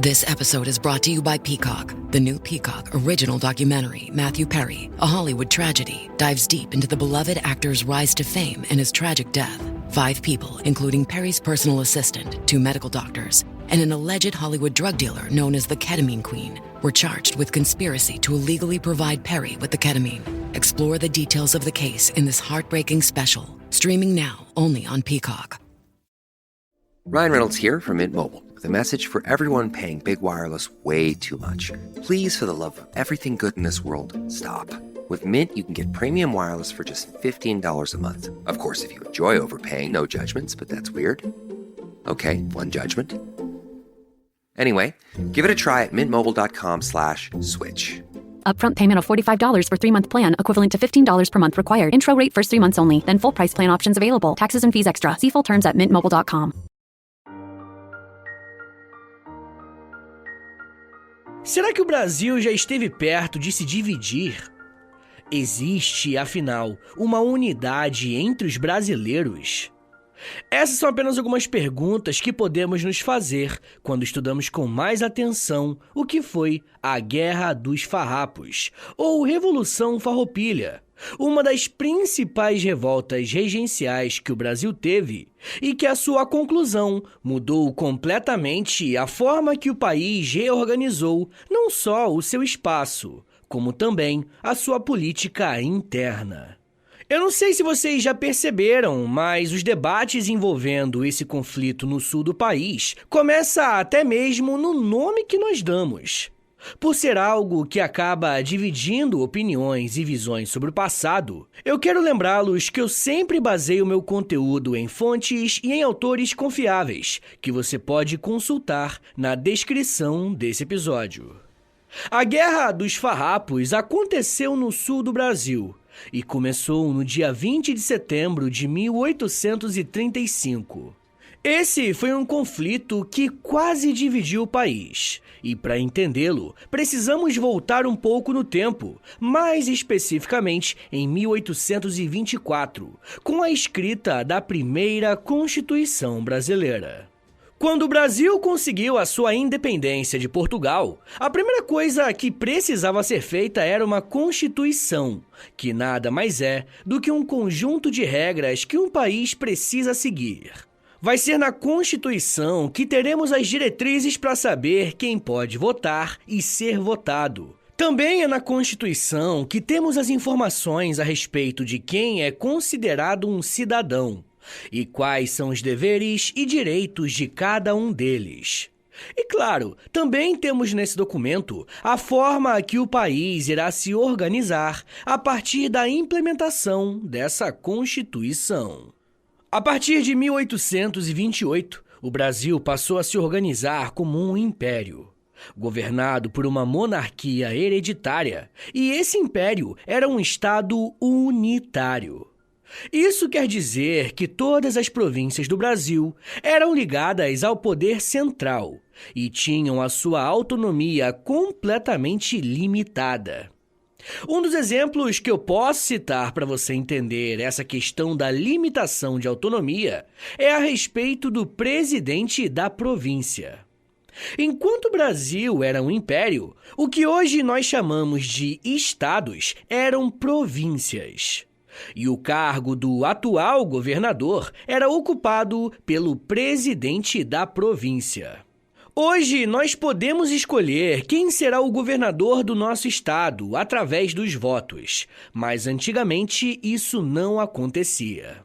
This episode is brought to you by Peacock. The new Peacock original documentary, Matthew Perry, A Hollywood Tragedy, dives deep into the beloved actor's rise to fame and his tragic death. 5 people, including Perry's personal assistant, 2 medical doctors, and an alleged Hollywood drug dealer known as the Ketamine Queen, were charged with conspiracy to illegally provide Perry with the ketamine. Explore the details of the case in this heartbreaking special, streaming now only on Peacock. Ryan Reynolds here from Mint Mobile with a message for everyone paying big wireless way too much. Please, for the love of everything good in this world, stop. With Mint, you can get premium wireless for just $15 a month. Of course, if you enjoy overpaying, no judgments, but that's weird. Okay, one judgment. Anyway, give it a try at mintmobile.com/switch. Upfront payment of $45 for 3-month plan, equivalent to $15 per month required. Intro rate first 3 months only, then full price plan options available. Taxes and fees extra. See full terms at mintmobile.com. Será que o Brasil já esteve perto de se dividir? Existe, afinal, uma unidade entre os brasileiros? Essas são apenas algumas perguntas que podemos nos fazer quando estudamos com mais atenção o que foi a Guerra dos Farrapos, ou Revolução Farroupilha, uma das principais revoltas regenciais que o Brasil teve e que a sua conclusão mudou completamente a forma que o país reorganizou não só o seu espaço, como também a sua política interna. Eu não sei se vocês já perceberam, mas os debates envolvendo esse conflito no sul do país começam até mesmo no nome que nós damos. Por ser algo que acaba dividindo opiniões e visões sobre o passado, eu quero lembrá-los que eu sempre baseio meu conteúdo em fontes e em autores confiáveis, que você pode consultar na descrição desse episódio. A Guerra dos Farrapos aconteceu no sul do Brasil e começou no dia 20 de setembro de 1835. Esse foi um conflito que quase dividiu o país, e para entendê-lo, precisamos voltar um pouco no tempo, mais especificamente em 1824, com a escrita da primeira Constituição Brasileira. Quando o Brasil conseguiu a sua independência de Portugal, a primeira coisa que precisava ser feita era uma Constituição, que nada mais é do que um conjunto de regras que um país precisa seguir. Vai ser na Constituição que teremos as diretrizes para saber quem pode votar e ser votado. Também é na Constituição que temos as informações a respeito de quem é considerado um cidadão e quais são os deveres e direitos de cada um deles. E claro, também temos nesse documento a forma que o país irá se organizar a partir da implementação dessa Constituição. A partir de 1828, o Brasil passou a se organizar como um império, governado por uma monarquia hereditária, e esse império era um estado unitário. Isso quer dizer que todas as províncias do Brasil eram ligadas ao poder central e tinham a sua autonomia completamente limitada. Um dos exemplos que eu posso citar para você entender essa questão da limitação de autonomia é a respeito do presidente da província. Enquanto o Brasil era um império, o que hoje nós chamamos de estados eram províncias. E o cargo do atual governador era ocupado pelo presidente da província. Hoje, nós podemos escolher quem será o governador do nosso estado através dos votos, mas antigamente isso não acontecia.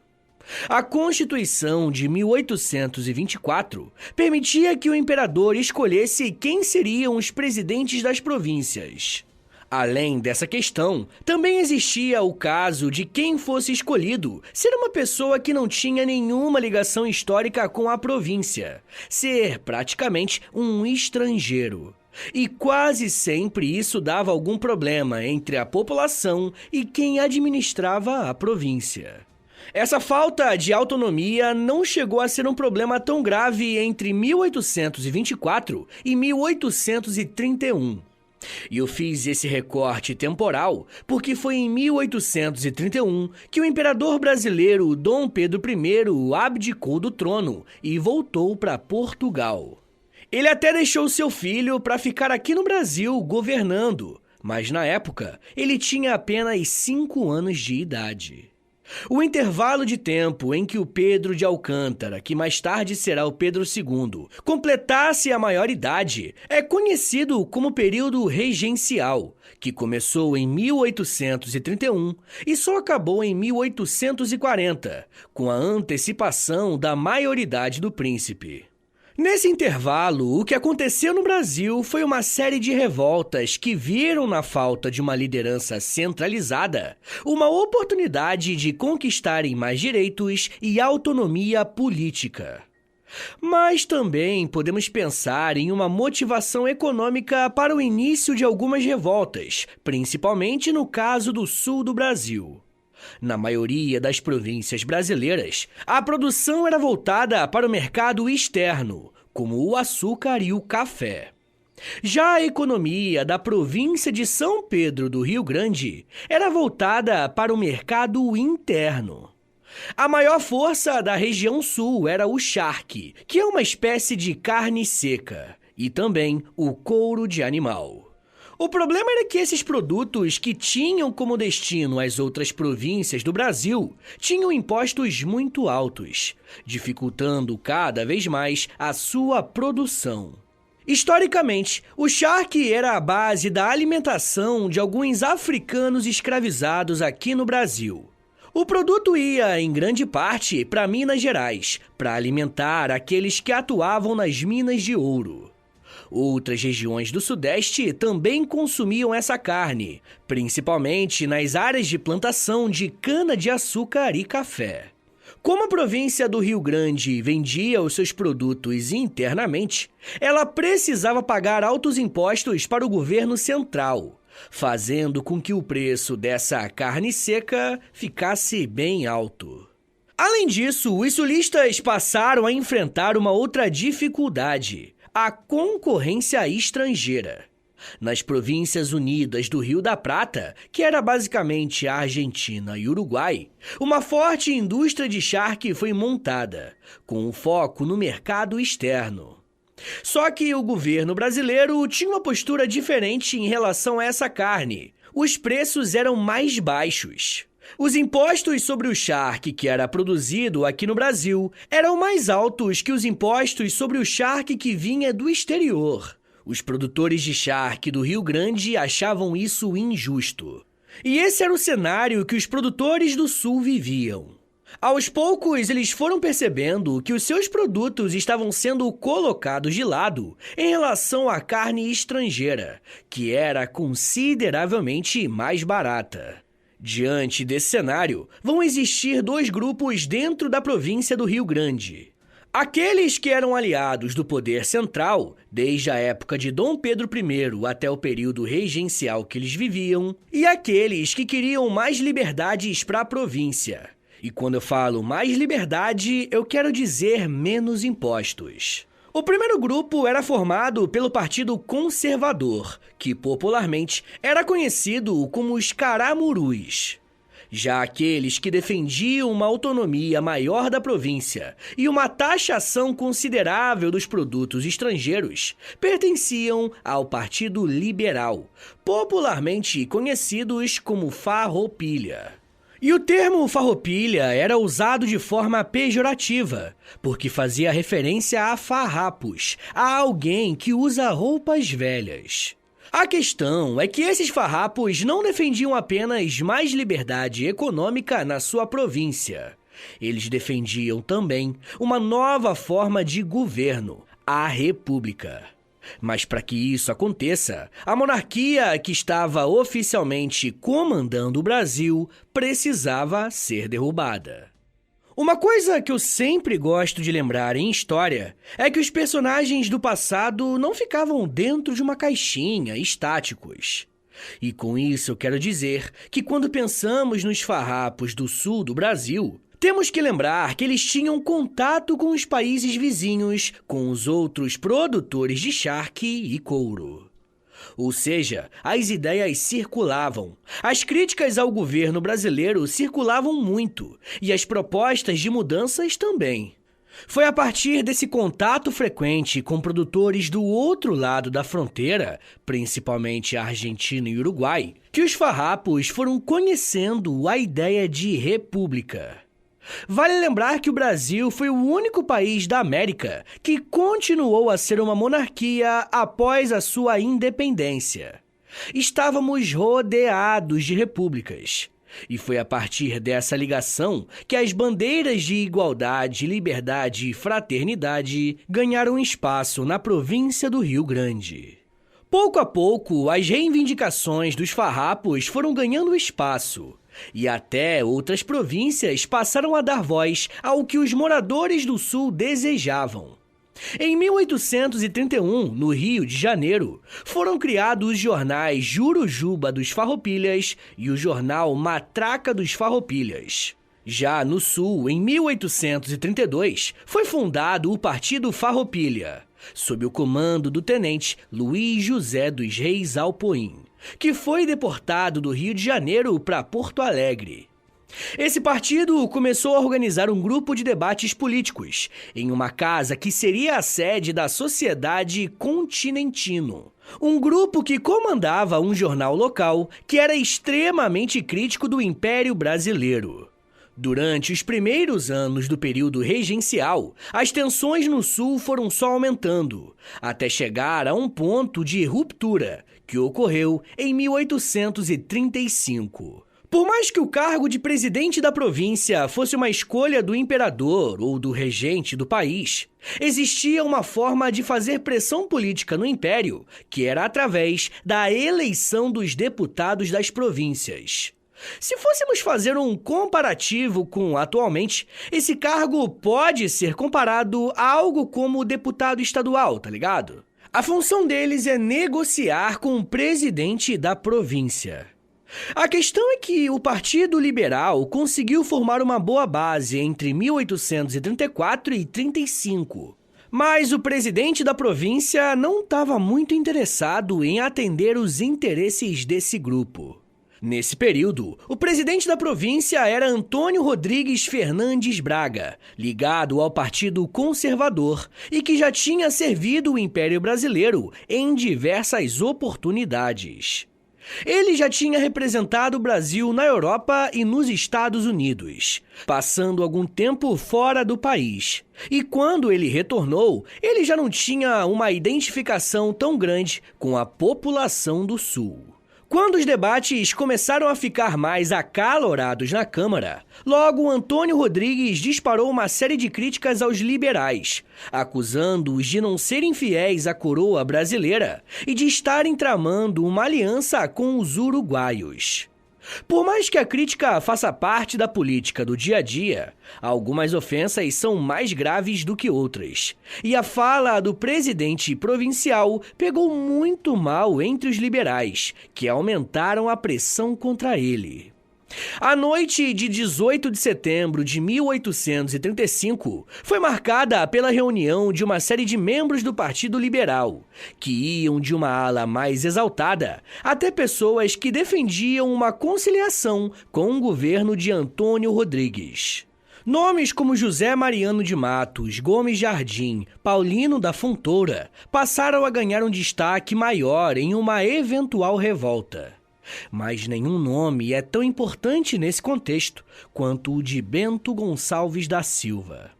A Constituição de 1824 permitia que o imperador escolhesse quem seriam os presidentes das províncias. Além dessa questão, também existia o caso de quem fosse escolhido ser uma pessoa que não tinha nenhuma ligação histórica com a província, ser praticamente um estrangeiro. E quase sempre isso dava algum problema entre a população e quem administrava a província. Essa falta de autonomia não chegou a ser um problema tão grave entre 1824 e 1831. E eu fiz esse recorte temporal porque foi em 1831 que o imperador brasileiro Dom Pedro I abdicou do trono e voltou para Portugal. Ele até deixou seu filho para ficar aqui no Brasil governando, mas na época ele tinha apenas 5 anos de idade. O intervalo de tempo em que o Pedro de Alcântara, que mais tarde será o Pedro II, completasse a maioridade é conhecido como período regencial, que começou em 1831 e só acabou em 1840, com a antecipação da maioridade do príncipe. Nesse intervalo, o que aconteceu no Brasil foi uma série de revoltas que viram na falta de uma liderança centralizada uma oportunidade de conquistarem mais direitos e autonomia política. Mas também podemos pensar em uma motivação econômica para o início de algumas revoltas, principalmente no caso do sul do Brasil. Na maioria das províncias brasileiras, a produção era voltada para o mercado externo, como o açúcar e o café. Já a economia da província de São Pedro do Rio Grande era voltada para o mercado interno. A maior força da região sul era o charque, que é uma espécie de carne seca, e também o couro de animal. O problema era que esses produtos que tinham como destino as outras províncias do Brasil tinham impostos muito altos, dificultando cada vez mais a sua produção. Historicamente, o charque era a base da alimentação de alguns africanos escravizados aqui no Brasil. O produto ia, em grande parte, para Minas Gerais, para alimentar aqueles que atuavam nas minas de ouro. Outras regiões do Sudeste também consumiam essa carne, principalmente nas áreas de plantação de cana-de-açúcar e café. Como a província do Rio Grande vendia os seus produtos internamente, ela precisava pagar altos impostos para o governo central, fazendo com que o preço dessa carne seca ficasse bem alto. Além disso, os sulistas passaram a enfrentar uma outra dificuldade: a concorrência estrangeira. Nas Províncias Unidas do Rio da Prata, que era basicamente a Argentina e Uruguai, uma forte indústria de charque foi montada, com foco no mercado externo. Só que o governo brasileiro tinha uma postura diferente em relação a essa carne. Os preços eram mais baixos. Os impostos sobre o charque que era produzido aqui no Brasil eram mais altos que os impostos sobre o charque que vinha do exterior. Os produtores de charque do Rio Grande achavam isso injusto. E esse era o cenário que os produtores do Sul viviam. Aos poucos, eles foram percebendo que os seus produtos estavam sendo colocados de lado em relação à carne estrangeira, que era consideravelmente mais barata. Diante desse cenário, vão existir 2 grupos dentro da província do Rio Grande. Aqueles que eram aliados do poder central, desde a época de Dom Pedro I até o período regencial que eles viviam, e aqueles que queriam mais liberdades para a província. E quando eu falo mais liberdade, eu quero dizer menos impostos. O primeiro grupo era formado pelo Partido Conservador, que popularmente era conhecido como os Caramurus. Já aqueles que defendiam uma autonomia maior da província e uma taxação considerável dos produtos estrangeiros pertenciam ao Partido Liberal, popularmente conhecidos como Farroupilha. E o termo farroupilha era usado de forma pejorativa, porque fazia referência a farrapos, a alguém que usa roupas velhas. A questão é que esses farrapos não defendiam apenas mais liberdade econômica na sua província. Eles defendiam também uma nova forma de governo, a república. Mas para que isso aconteça, a monarquia que estava oficialmente comandando o Brasil precisava ser derrubada. Uma coisa que eu sempre gosto de lembrar em história é que os personagens do passado não ficavam dentro de uma caixinha, estáticos. E com isso eu quero dizer que quando pensamos nos farrapos do sul do Brasil, temos que lembrar que eles tinham contato com os países vizinhos, com os outros produtores de charque e couro. Ou seja, as ideias circulavam, as críticas ao governo brasileiro circulavam muito, e as propostas de mudanças também. Foi a partir desse contato frequente com produtores do outro lado da fronteira, principalmente a Argentina e Uruguai, que os farrapos foram conhecendo a ideia de república. Vale lembrar que o Brasil foi o único país da América que continuou a ser uma monarquia após a sua independência. Estávamos rodeados de repúblicas. E foi a partir dessa ligação que as bandeiras de igualdade, liberdade e fraternidade ganharam espaço na província do Rio Grande. Pouco a pouco, as reivindicações dos farrapos foram ganhando espaço, e até outras províncias passaram a dar voz ao que os moradores do Sul desejavam. Em 1831, no Rio de Janeiro, foram criados os jornais Jurujuba dos Farroupilhas e o jornal Matraca dos Farroupilhas. Já no Sul, em 1832, foi fundado o Partido Farroupilha, sob o comando do tenente Luiz José dos Reis Alpoim, que foi deportado do Rio de Janeiro para Porto Alegre. Esse partido começou a organizar um grupo de debates políticos em uma casa que seria a sede da Sociedade Continentino, um grupo que comandava um jornal local que era extremamente crítico do Império Brasileiro. Durante os primeiros anos do período regencial, as tensões no Sul foram só aumentando, até chegar a um ponto de ruptura, que ocorreu em 1835. Por mais que o cargo de presidente da província fosse uma escolha do imperador ou do regente do país, existia uma forma de fazer pressão política no império, que era através da eleição dos deputados das províncias. Se fôssemos fazer um comparativo com atualmente, esse cargo pode ser comparado a algo como o deputado estadual, tá ligado? A função deles é negociar com o presidente da província. A questão é que o Partido Liberal conseguiu formar uma boa base entre 1834 e 35. Mas o presidente da província não estava muito interessado em atender os interesses desse grupo. Nesse período, o presidente da província era Antônio Rodrigues Fernandes Braga, ligado ao Partido Conservador e que já tinha servido o Império Brasileiro em diversas oportunidades. Ele já tinha representado o Brasil na Europa e nos Estados Unidos, passando algum tempo fora do país. E quando ele retornou, ele já não tinha uma identificação tão grande com a população do Sul. Quando os debates começaram a ficar mais acalorados na Câmara, logo Antônio Rodrigues disparou uma série de críticas aos liberais, acusando-os de não serem fiéis à coroa brasileira e de estarem tramando uma aliança com os uruguaios. Por mais que a crítica faça parte da política do dia a dia, algumas ofensas são mais graves do que outras. E a fala do presidente provincial pegou muito mal entre os liberais, que aumentaram a pressão contra ele. A noite de 18 de setembro de 1835 foi marcada pela reunião de uma série de membros do Partido Liberal, que iam de uma ala mais exaltada até pessoas que defendiam uma conciliação com o governo de Antônio Rodrigues. Nomes como José Mariano de Matos, Gomes Jardim, Paulino da Fontoura passaram a ganhar um destaque maior em uma eventual revolta. Mas nenhum nome é tão importante nesse contexto quanto o de Bento Gonçalves da Silva.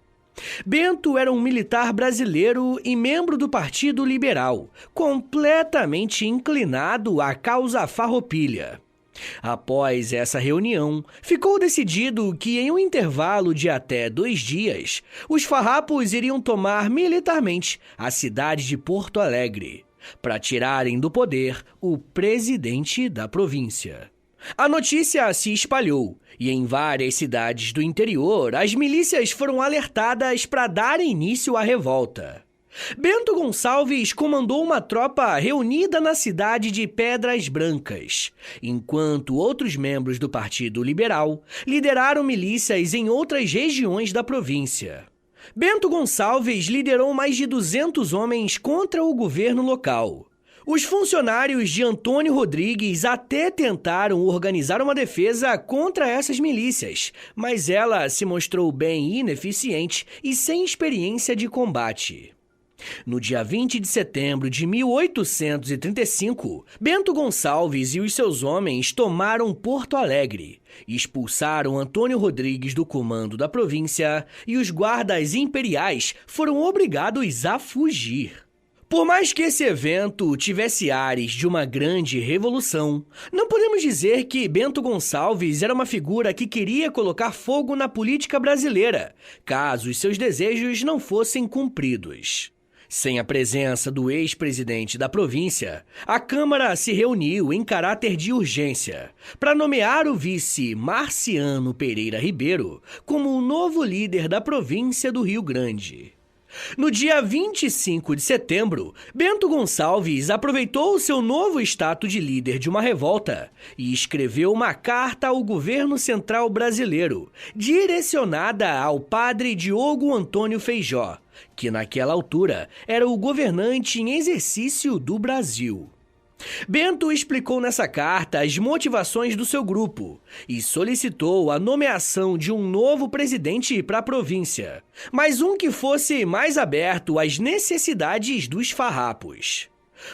Bento era um militar brasileiro e membro do Partido Liberal, completamente inclinado à causa farroupilha. Após essa reunião, ficou decidido que em um intervalo de até 2 dias, os farrapos iriam tomar militarmente a cidade de Porto Alegre, para tirarem do poder o presidente da província. A notícia se espalhou e em várias cidades do interior as milícias foram alertadas para dar início à revolta. Bento Gonçalves comandou uma tropa reunida na cidade de Pedras Brancas, enquanto outros membros do Partido Liberal lideraram milícias em outras regiões da província. Bento Gonçalves liderou mais de 200 homens contra o governo local. Os funcionários de Antônio Rodrigues até tentaram organizar uma defesa contra essas milícias, mas ela se mostrou bem ineficiente e sem experiência de combate. No dia 20 de setembro de 1835, Bento Gonçalves e os seus homens tomaram Porto Alegre, expulsaram Antônio Rodrigues do comando da província e os guardas imperiais foram obrigados a fugir. Por mais que esse evento tivesse ares de uma grande revolução, não podemos dizer que Bento Gonçalves era uma figura que queria colocar fogo na política brasileira, caso os seus desejos não fossem cumpridos. Sem a presença do ex-presidente da província, a Câmara se reuniu em caráter de urgência para nomear o vice Marciano Pereira Ribeiro como o novo líder da província do Rio Grande. No dia 25 de setembro, Bento Gonçalves aproveitou seu novo status de líder de uma revolta e escreveu uma carta ao governo central brasileiro, direcionada ao padre Diogo Antônio Feijó, que naquela altura era o governante em exercício do Brasil. Bento explicou nessa carta as motivações do seu grupo e solicitou a nomeação de um novo presidente para a província, mas um que fosse mais aberto às necessidades dos farrapos.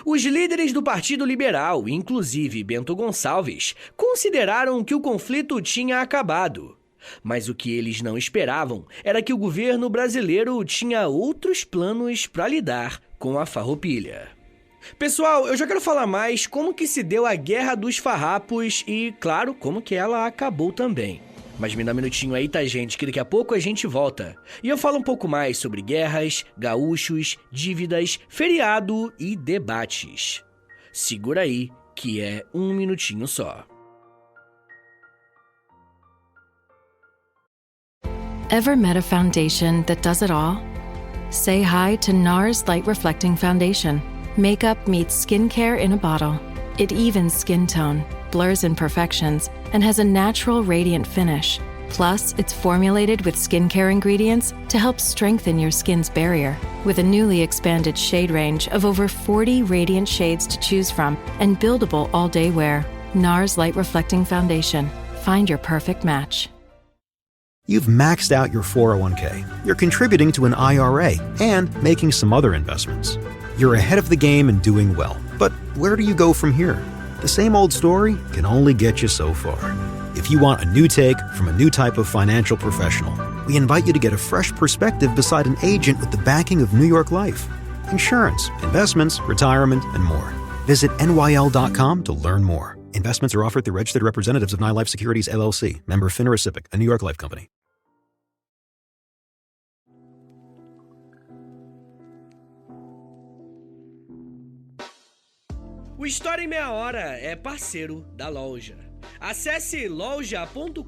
Os líderes do Partido Liberal, inclusive Bento Gonçalves, consideraram que o conflito tinha acabado. Mas o que eles não esperavam era que o governo brasileiro tinha outros planos para lidar com a farroupilha. Pessoal, eu já quero falar mais como que se deu a Guerra dos Farrapos e, claro, como que ela acabou também. Mas me dá um minutinho aí, tá, gente, que daqui a pouco a gente volta. E eu falo um pouco mais sobre guerras, gaúchos, dívidas, feriado e debates. Segura aí, que é um minutinho só. Ever met a foundation that does it all? Say hi to NARS Light Reflecting Foundation. Makeup meets skincare in a bottle. It evens skin tone, blurs imperfections, and has a natural radiant finish. Plus, it's formulated with skincare ingredients to help strengthen your skin's barrier. With a newly expanded shade range of over 40 radiant shades to choose from and buildable all-day wear. NARS Light Reflecting Foundation. Find your perfect match. You've maxed out your 401k, you're contributing to an IRA, and making some other investments. You're ahead of the game and doing well. But where do you go from here? The same old story can only get you so far. If you want a new take from a new type of financial professional, we invite you to get a fresh perspective beside an agent with the backing of New York Life. Insurance, investments, retirement, and more. Visit NYL.com to learn more. Investments are offered through registered representatives of NYLife Securities, LLC. Member FINRA SIPC, a New York Life company. O História em Meia Hora é parceiro da loja. Acesse loja.com.br,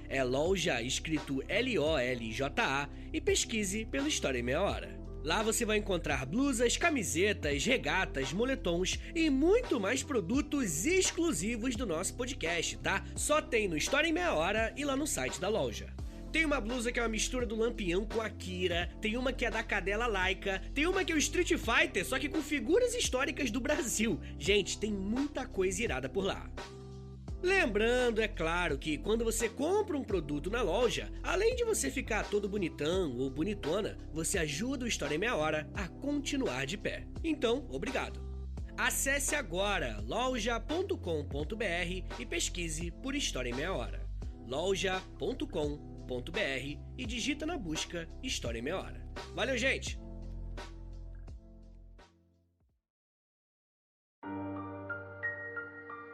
é loja escrito LOLJA, e pesquise pelo História em Meia Hora. Lá você vai encontrar blusas, camisetas, regatas, moletons e muito mais produtos exclusivos do nosso podcast, tá? Só tem no História em Meia Hora e lá no site da loja. Tem uma blusa que é uma mistura do Lampião com a Kira, tem uma que é da Cadela Laika, tem uma que é o Street Fighter, só que com figuras históricas do Brasil. Gente, tem muita coisa irada por lá. Lembrando, é claro, que quando você compra um produto na loja, além de você ficar todo bonitão ou bonitona, você ajuda o História em Meia Hora a continuar de pé. Então, obrigado. Acesse agora loja.com.br e pesquise por História em Meia Hora. loja.com.br e digita na busca História em Meia Hora. Valeu, gente!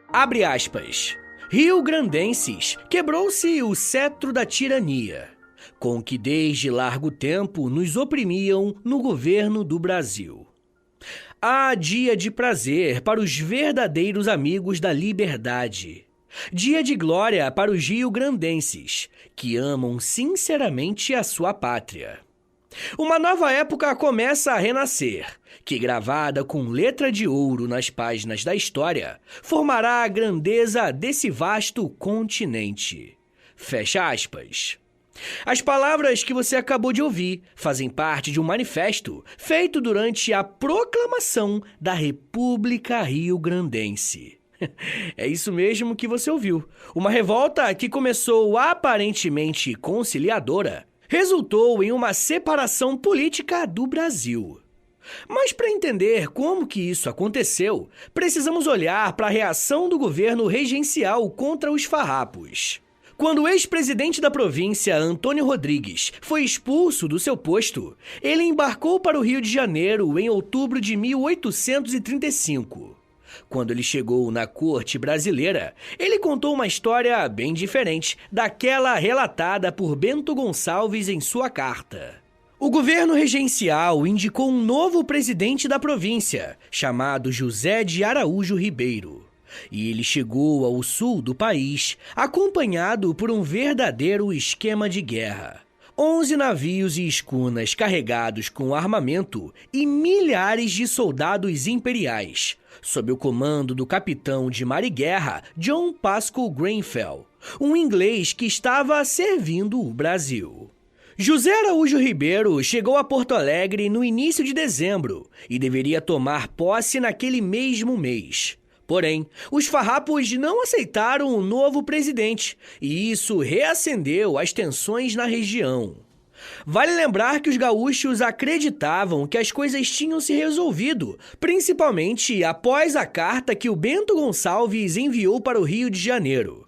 Abre aspas. Rio-grandenses, quebrou-se o cetro da tirania, com que desde largo tempo nos oprimiam no governo do Brasil. Há dia de prazer para os verdadeiros amigos da liberdade. Dia de glória para os rio-grandenses, que amam sinceramente a sua pátria. Uma nova época começa a renascer, que, gravada com letra de ouro nas páginas da história, formará a grandeza desse vasto continente. Fecha aspas. As palavras que você acabou de ouvir fazem parte de um manifesto feito durante a proclamação da República Rio-Grandense. É isso mesmo que você ouviu. Uma revolta que começou aparentemente conciliadora resultou em uma separação política do Brasil. Mas para entender como que isso aconteceu, precisamos olhar para a reação do governo regencial contra os farrapos. Quando o ex-presidente da província, Antônio Rodrigues, foi expulso do seu posto, ele embarcou para o Rio de Janeiro em outubro de 1835. Quando ele chegou na corte brasileira, ele contou uma história bem diferente daquela relatada por Bento Gonçalves em sua carta. O governo regencial indicou um novo presidente da província, chamado José de Araújo Ribeiro. E ele chegou ao sul do país, acompanhado por um verdadeiro esquema de guerra. 11 navios e escunas carregados com armamento e milhares de soldados imperiais, sob o comando do capitão de mar e guerra John Pascoe Grenfell, um inglês que estava servindo o Brasil. José Araújo Ribeiro chegou a Porto Alegre no início de dezembro e deveria tomar posse naquele mesmo mês. Porém, os farrapos não aceitaram o novo presidente e isso reacendeu as tensões na região. Vale lembrar que os gaúchos acreditavam que as coisas tinham se resolvido, principalmente após a carta que o Bento Gonçalves enviou para o Rio de Janeiro.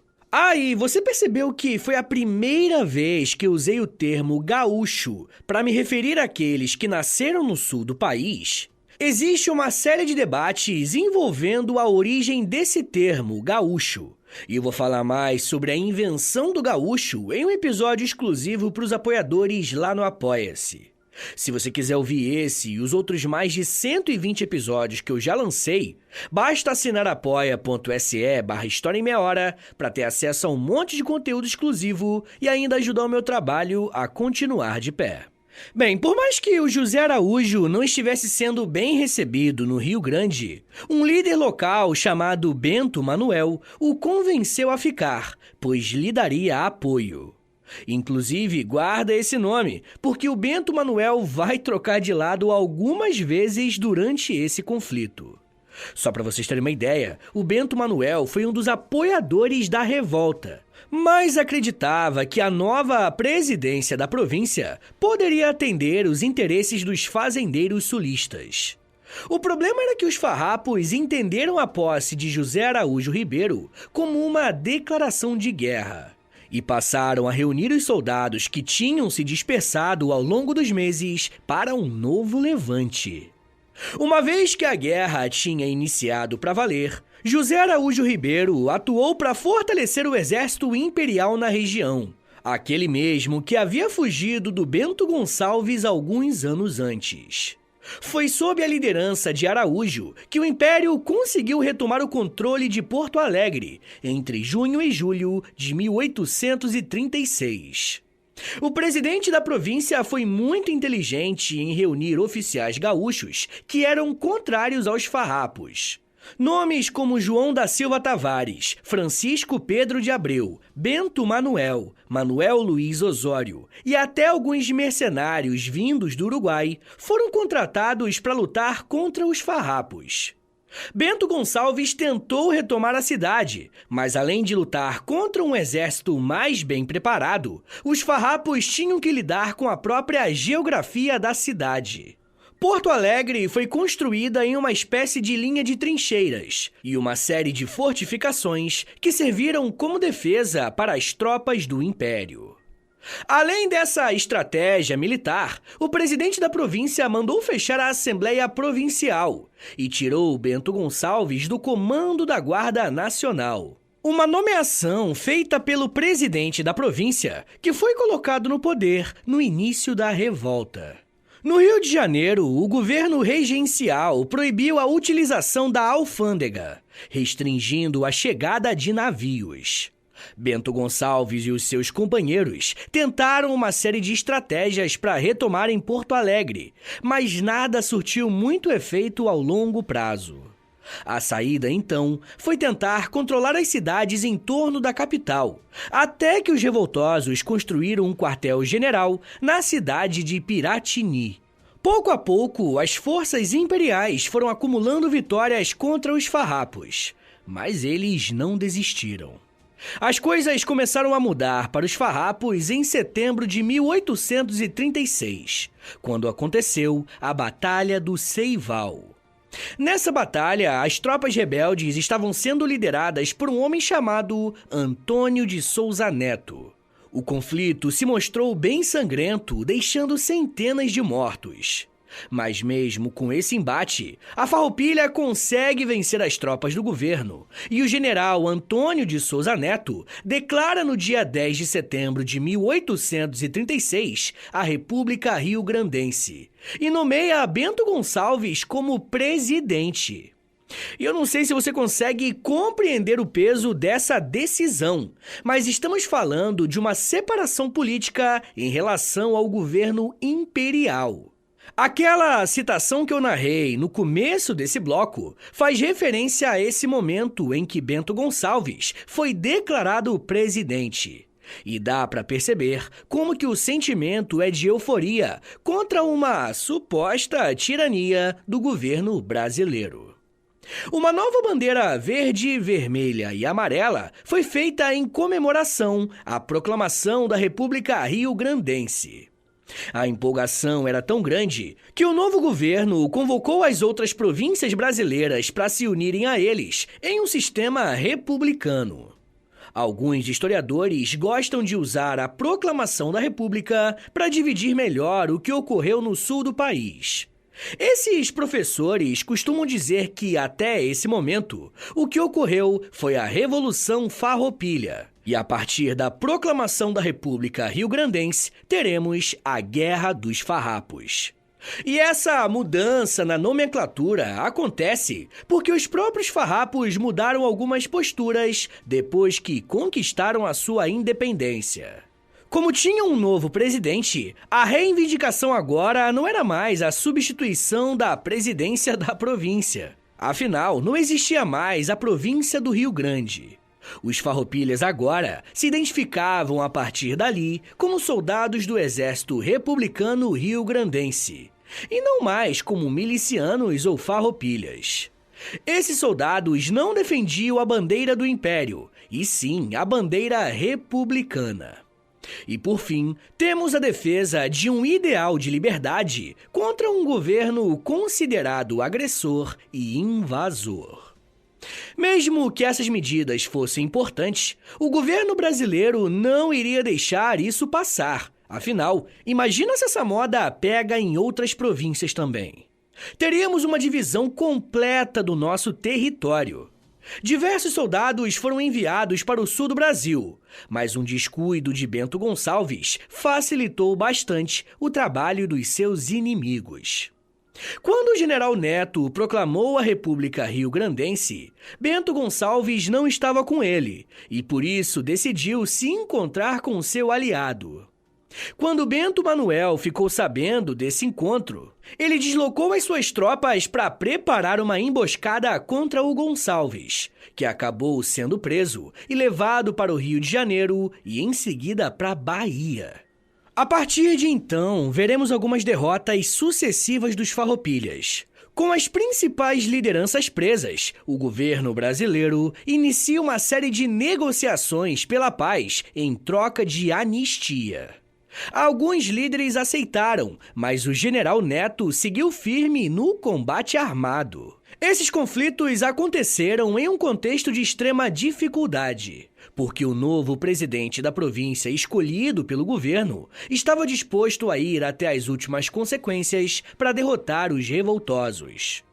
E você percebeu que foi a primeira vez que usei o termo gaúcho para me referir àqueles que nasceram no sul do país? Existe uma série de debates envolvendo a origem desse termo, gaúcho. E eu vou falar mais sobre a invenção do gaúcho em um episódio exclusivo para os apoiadores lá no Apoia-se. Se você quiser ouvir esse e os outros mais de 120 episódios que eu já lancei, basta assinar apoia.se/História em Meia Hora para ter acesso a um monte de conteúdo exclusivo e ainda ajudar o meu trabalho a continuar de pé. Bem, por mais que o José Araújo não estivesse sendo bem recebido no Rio Grande, um líder local chamado Bento Manuel o convenceu a ficar, pois lhe daria apoio. Inclusive, guarda esse nome, porque o Bento Manuel vai trocar de lado algumas vezes durante esse conflito. Só para vocês terem uma ideia, o Bento Manuel foi um dos apoiadores da revolta, mas acreditava que a nova presidência da província poderia atender os interesses dos fazendeiros sulistas. O problema era que os farrapos entenderam a posse de José Araújo Ribeiro como uma declaração de guerra e passaram a reunir os soldados que tinham se dispersado ao longo dos meses para um novo levante. Uma vez que a guerra tinha iniciado para valer, José Araújo Ribeiro atuou para fortalecer o exército imperial na região, aquele mesmo que havia fugido do Bento Gonçalves alguns anos antes. Foi sob a liderança de Araújo que o Império conseguiu retomar o controle de Porto Alegre entre junho e julho de 1836. O presidente da província foi muito inteligente em reunir oficiais gaúchos que eram contrários aos farrapos. Nomes como João da Silva Tavares, Francisco Pedro de Abreu, Bento Manuel, Manuel Luiz Osório e até alguns mercenários vindos do Uruguai foram contratados para lutar contra os farrapos. Bento Gonçalves tentou retomar a cidade, mas além de lutar contra um exército mais bem preparado, os farrapos tinham que lidar com a própria geografia da cidade. Porto Alegre foi construída em uma espécie de linha de trincheiras e uma série de fortificações que serviram como defesa para as tropas do Império. Além dessa estratégia militar, o presidente da província mandou fechar a Assembleia Provincial e tirou Bento Gonçalves do comando da Guarda Nacional. Uma nomeação feita pelo presidente da província, que foi colocado no poder no início da revolta. No Rio de Janeiro, o governo regencial proibiu a utilização da alfândega, restringindo a chegada de navios. Bento Gonçalves e os seus companheiros tentaram uma série de estratégias para retomarem Porto Alegre, mas nada surtiu muito efeito ao longo prazo. A saída, então, foi tentar controlar as cidades em torno da capital, até que os revoltosos construíram um quartel-general na cidade de Piratini. Pouco a pouco, as forças imperiais foram acumulando vitórias contra os farrapos, mas eles não desistiram. As coisas começaram a mudar para os farrapos em setembro de 1836, quando aconteceu a Batalha do Seival. Nessa batalha, as tropas rebeldes estavam sendo lideradas por um homem chamado Antônio de Souza Neto. O conflito se mostrou bem sangrento, deixando centenas de mortos. Mas mesmo com esse embate, a Farroupilha consegue vencer as tropas do governo e o general Antônio de Souza Neto declara no dia 10 de setembro de 1836 a República Rio-Grandense e nomeia Bento Gonçalves como presidente. E eu não sei se você consegue compreender o peso dessa decisão, mas estamos falando de uma separação política em relação ao governo imperial. Aquela citação que eu narrei no começo desse bloco faz referência a esse momento em que Bento Gonçalves foi declarado presidente. E dá para perceber como que o sentimento é de euforia contra uma suposta tirania do governo brasileiro. Uma nova bandeira verde, vermelha e amarela foi feita em comemoração à proclamação da República Rio-Grandense. A empolgação era tão grande que o novo governo convocou as outras províncias brasileiras para se unirem a eles em um sistema republicano. Alguns historiadores gostam de usar a proclamação da República para dividir melhor o que ocorreu no sul do país. Esses professores costumam dizer que, até esse momento, o que ocorreu foi a Revolução Farroupilha. E a partir da proclamação da República Rio-Grandense, teremos a Guerra dos Farrapos. E essa mudança na nomenclatura acontece porque os próprios farrapos mudaram algumas posturas depois que conquistaram a sua independência. Como tinha um novo presidente, a reivindicação agora não era mais a substituição da presidência da província. Afinal, não existia mais a província do Rio Grande. Os farroupilhas agora se identificavam a partir dali como soldados do Exército Republicano Rio-Grandense, e não mais como milicianos ou farroupilhas. Esses soldados não defendiam a bandeira do Império, e sim a bandeira republicana. E, por fim, temos a defesa de um ideal de liberdade contra um governo considerado agressor e invasor. Mesmo que essas medidas fossem importantes, o governo brasileiro não iria deixar isso passar. Afinal, imagina se essa moda pega em outras províncias também. Teríamos uma divisão completa do nosso território. Diversos soldados foram enviados para o sul do Brasil, mas um descuido de Bento Gonçalves facilitou bastante o trabalho dos seus inimigos. Quando o general Neto proclamou a República Rio-Grandense, Bento Gonçalves não estava com ele e, por isso, decidiu se encontrar com seu aliado. Quando Bento Manuel ficou sabendo desse encontro, ele deslocou as suas tropas para preparar uma emboscada contra o Gonçalves, que acabou sendo preso e levado para o Rio de Janeiro e em seguida para Bahia. A partir de então, veremos algumas derrotas sucessivas dos farroupilhas. Com as principais lideranças presas, o governo brasileiro inicia uma série de negociações pela paz em troca de anistia. Alguns líderes aceitaram, mas o general Neto seguiu firme no combate armado. Esses conflitos aconteceram em um contexto de extrema dificuldade, porque o novo presidente da província escolhido pelo governo estava disposto a ir até as últimas consequências para derrotar os revoltosos.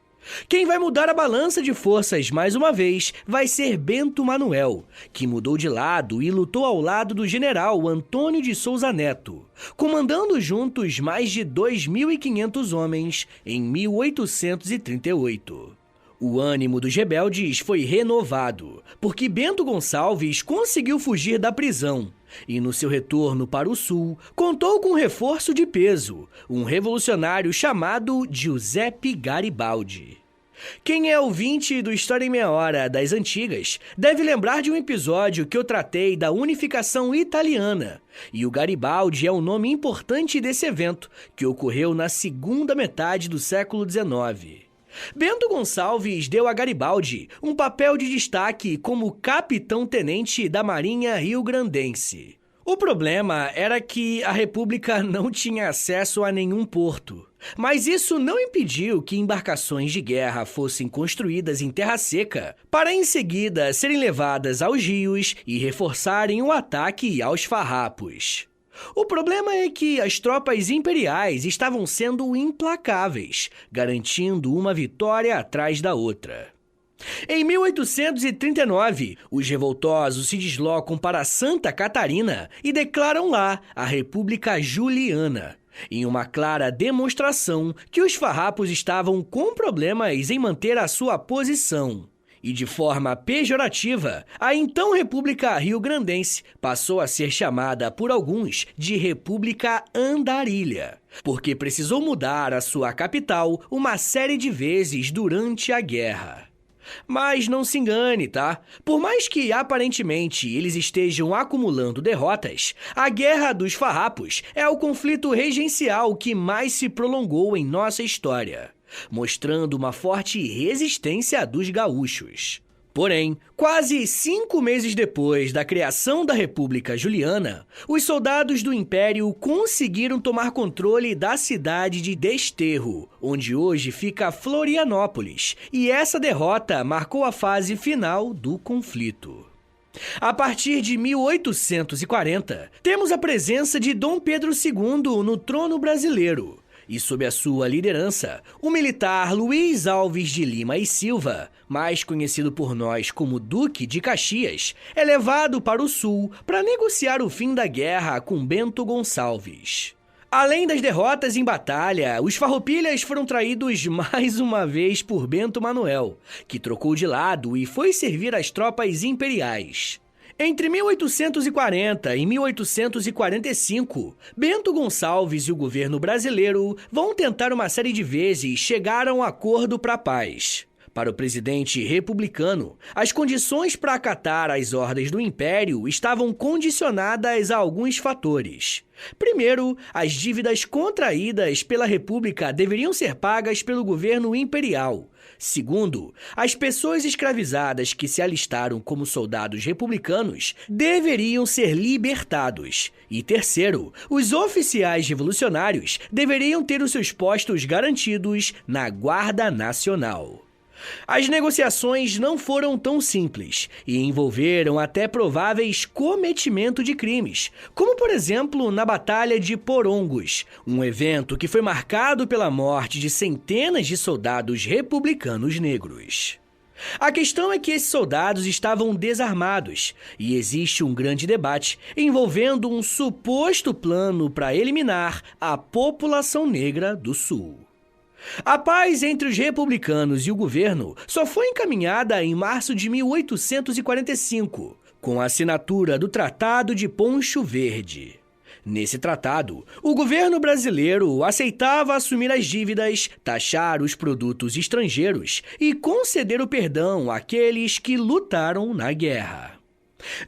Quem vai mudar a balança de forças mais uma vez vai ser Bento Manuel, que mudou de lado e lutou ao lado do general Antônio de Souza Neto, comandando juntos mais de 2.500 homens em 1838. O ânimo dos rebeldes foi renovado, porque Bento Gonçalves conseguiu fugir da prisão e, no seu retorno para o sul, contou com um reforço de peso, um revolucionário chamado Giuseppe Garibaldi. Quem é ouvinte do História em Meia Hora das antigas deve lembrar de um episódio que eu tratei da unificação italiana, e o Garibaldi é um nome importante desse evento, que ocorreu na segunda metade do século XIX. Bento Gonçalves deu a Garibaldi um papel de destaque como capitão-tenente da Marinha rio-grandense. O problema era que a República não tinha acesso a nenhum porto. Mas isso não impediu que embarcações de guerra fossem construídas em terra seca para em seguida serem levadas aos rios e reforçarem o ataque aos farrapos. O problema é que as tropas imperiais estavam sendo implacáveis, garantindo uma vitória atrás da outra. Em 1839, os revoltosos se deslocam para Santa Catarina e declaram lá a República Juliana, em uma clara demonstração que os farrapos estavam com problemas em manter a sua posição. E de forma pejorativa, a então República Rio-Grandense passou a ser chamada por alguns de República Andarilha, porque precisou mudar a sua capital uma série de vezes durante a guerra. Mas não se engane, tá? Por mais que aparentemente eles estejam acumulando derrotas, a Guerra dos Farrapos é o conflito regencial que mais se prolongou em nossa história, mostrando uma forte resistência dos gaúchos. Porém, quase 5 meses depois da criação da República Juliana, os soldados do Império conseguiram tomar controle da cidade de Desterro, onde hoje fica Florianópolis, e essa derrota marcou a fase final do conflito. A partir de 1840, temos a presença de Dom Pedro II no trono brasileiro. E sob a sua liderança, o militar Luiz Alves de Lima e Silva, mais conhecido por nós como Duque de Caxias, é levado para o sul para negociar o fim da guerra com Bento Gonçalves. Além das derrotas em batalha, os farroupilhas foram traídos mais uma vez por Bento Manuel, que trocou de lado e foi servir as tropas imperiais. Entre 1840 e 1845, Bento Gonçalves e o governo brasileiro vão tentar uma série de vezes chegar a um acordo para a paz. Para o presidente republicano, as condições para acatar as ordens do Império estavam condicionadas a alguns fatores. Primeiro, as dívidas contraídas pela República deveriam ser pagas pelo governo imperial. Segundo, as pessoas escravizadas que se alistaram como soldados republicanos deveriam ser libertados. E terceiro, os oficiais revolucionários deveriam ter os seus postos garantidos na Guarda Nacional. As negociações não foram tão simples e envolveram até prováveis cometimento de crimes, como por exemplo na Batalha de Porongos, um evento que foi marcado pela morte de centenas de soldados republicanos negros. A questão é que esses soldados estavam desarmados e existe um grande debate envolvendo um suposto plano para eliminar a população negra do Sul. A paz entre os republicanos e o governo só foi encaminhada em março de 1845, com a assinatura do Tratado de Poncho Verde. Nesse tratado, o governo brasileiro aceitava assumir as dívidas, taxar os produtos estrangeiros e conceder o perdão àqueles que lutaram na guerra.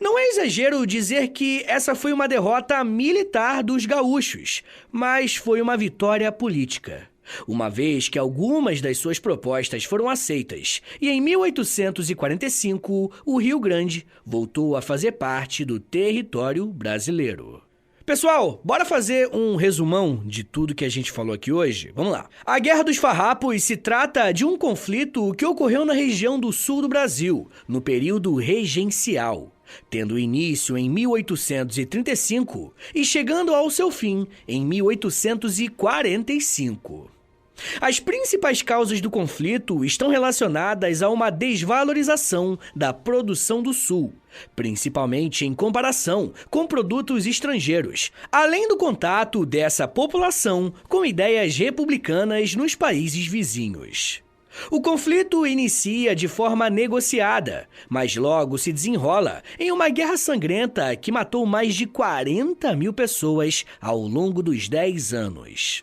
Não é exagero dizer que essa foi uma derrota militar dos gaúchos, mas foi uma vitória política, uma vez que algumas das suas propostas foram aceitas, e em 1845 o Rio Grande voltou a fazer parte do território brasileiro. Pessoal, bora fazer um resumão de tudo que a gente falou aqui hoje? Vamos lá. A Guerra dos Farrapos se trata de um conflito que ocorreu na região do sul do Brasil, no período regencial, tendo início em 1835 e chegando ao seu fim em 1845. As principais causas do conflito estão relacionadas a uma desvalorização da produção do Sul, principalmente em comparação com produtos estrangeiros, além do contato dessa população com ideias republicanas nos países vizinhos. O conflito inicia de forma negociada, mas logo se desenrola em uma guerra sangrenta que matou mais de 40 mil pessoas ao longo dos 10 anos.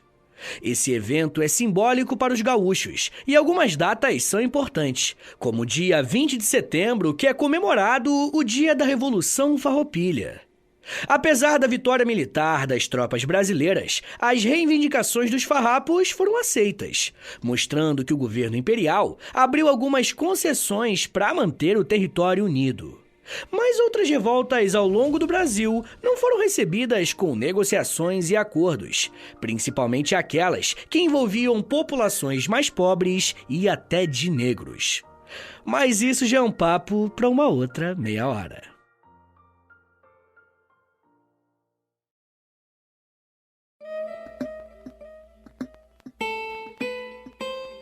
Esse evento é simbólico para os gaúchos e algumas datas são importantes, como o dia 20 de setembro, que é comemorado o Dia da Revolução Farroupilha. Apesar da vitória militar das tropas brasileiras, as reivindicações dos farrapos foram aceitas, mostrando que o governo imperial abriu algumas concessões para manter o território unido. Mas outras revoltas ao longo do Brasil não foram recebidas com negociações e acordos, principalmente aquelas que envolviam populações mais pobres e até de negros. Mas isso já é um papo para uma outra meia hora.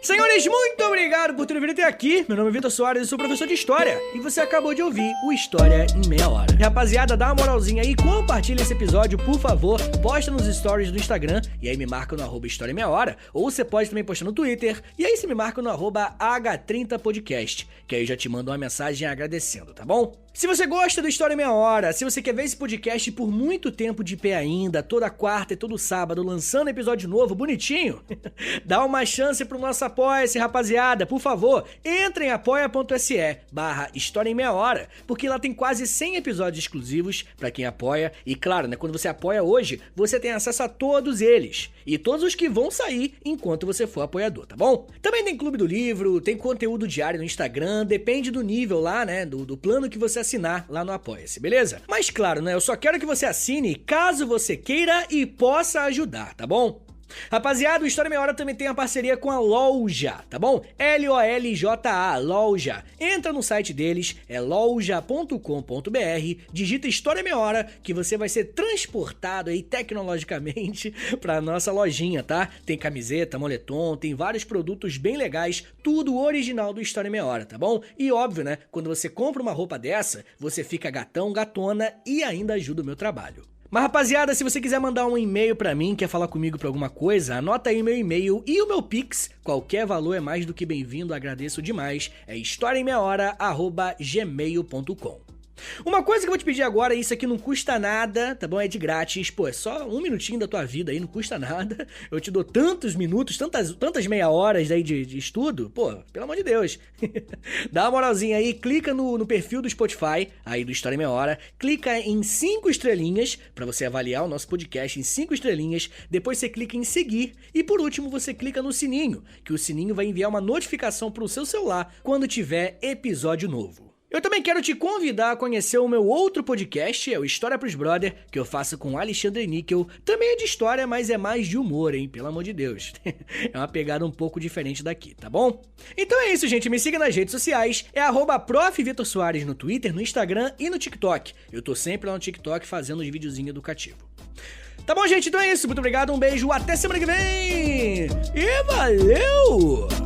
Senhores, muito obrigado por terem vindo até aqui. Meu nome é Vitor Soares e sou professor de História. E você acabou de ouvir o História em Meia Hora. Rapaziada, dá uma moralzinha aí, compartilha esse episódio, por favor. Posta nos stories do Instagram e aí me marca no @História em Meia Hora. Ou você pode também postar no Twitter e aí você me marca no @H30podcast, que aí eu já te mando uma mensagem agradecendo, tá bom? Se você gosta do História em Meia Hora, se você quer ver esse podcast por muito tempo de pé ainda, toda quarta e todo sábado, lançando episódio novo, bonitinho, dá uma chance pro nosso Apoia-se, rapaziada. Por favor, entre em apoia.se/História em Meia Hora, porque lá tem quase 100 episódios exclusivos pra quem apoia. E claro, né, quando você apoia hoje, você tem acesso a todos eles. E todos os que vão sair enquanto você for apoiador, tá bom? Também tem Clube do Livro, tem conteúdo diário no Instagram, depende do nível lá, né, do plano que você assinar lá no Apoia-se, beleza? Mas claro, né, eu só quero que você assine caso você queira e possa ajudar, tá bom? Rapaziada, o História em Meia Hora também tem a parceria com a Loja, tá bom? LOLJA, Loja. Entra no site deles, é loja.com.br, digita História em Meia Hora, que você vai ser transportado aí tecnologicamente pra nossa lojinha, tá? Tem camiseta, moletom, tem vários produtos bem legais, tudo original do História em Meia Hora, tá bom? E óbvio, né, quando você compra uma roupa dessa, você fica gatão, gatona e ainda ajuda o meu trabalho. Mas rapaziada, se você quiser mandar um e-mail pra mim, quer falar comigo pra alguma coisa, anota aí meu e-mail e o meu Pix, qualquer valor é mais do que bem-vindo, agradeço demais, é historiaemmeiahora@gmail.com. Uma coisa que eu vou te pedir agora, isso aqui não custa nada, tá bom? É de grátis, pô, é só um minutinho da tua vida aí, não custa nada. Eu te dou tantos minutos, tantas meia horas aí de estudo, pô, pelo amor de Deus. Dá uma moralzinha aí, clica no perfil do Spotify, aí do História em Meia Hora, clica em 5 estrelinhas, pra você avaliar o nosso podcast em 5 estrelinhas, depois você clica em seguir, e por último você clica no sininho, que o sininho vai enviar uma notificação pro seu celular quando tiver episódio novo. Eu também quero te convidar a conhecer o meu outro podcast, é o História pros Brother, que eu faço com Alexandre Níquel. Também é de história, mas é mais de humor, hein? Pelo amor de Deus. É uma pegada um pouco diferente daqui, tá bom? Então é isso, gente. Me siga nas redes sociais. É @Prof. Vitor Soares no Twitter, no Instagram e no TikTok. Eu tô sempre lá no TikTok fazendo uns videozinhos educativos. Tá bom, gente? Então é isso. Muito obrigado, um beijo, até semana que vem! E valeu!